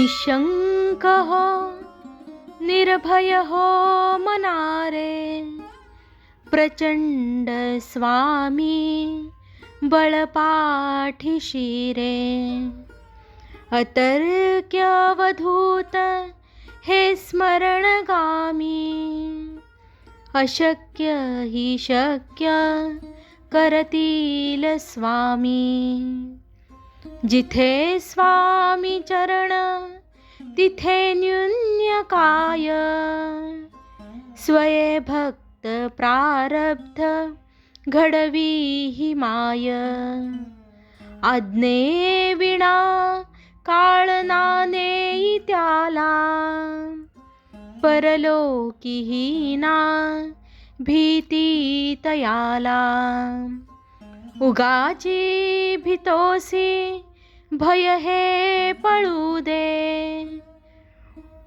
निशंक हो निर्भय हो मनारे, प्रचंड स्वामी बळपाठीशी रे. अतर्क्य अवधूत हे स्मरणगामी, अशक्य हि शक्य करतील स्वामी. जिथे स्वामी चरण तिथे न्यून्य काय, स्वये भक्त प्रारब्ध घडवी ही माय. आज्ञे विना काळ नाने त्याला, परलोकी हीना भीती तयाला. उगाची भीतोसी भय हे पळू दे,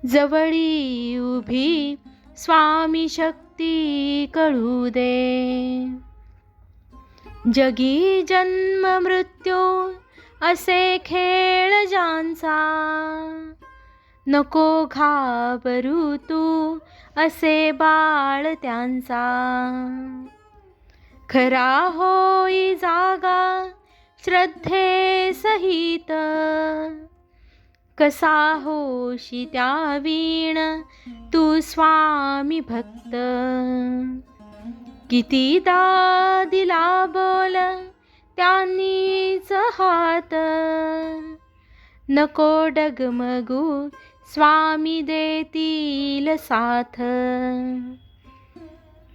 जवळी उभी स्वामी शक्ती कळू दे. जगी जन्म मृत्यू असे खेळ ज्यांचा, नको घाबरू तू असे बाळ त्यांचा. खरा होई जागा श्रद्धे सहित, कसा होशी त्या वीण तू स्वामी भक्त. कितीदा दिला बोल त्यांनीच हात, नको डगमगू स्वामी देतील साथ.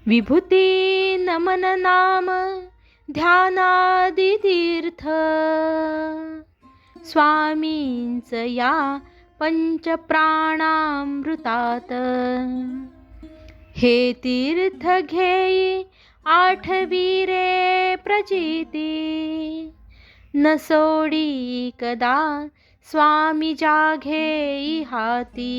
विभूती नमन नाम ध्यानादि तीर्थ, स्वामींच या पंच प्राणामृतात. हे तीर्थ घेई आठवी रे प्रचिती, न सोडी कदा स्वामी जाघेई हाती.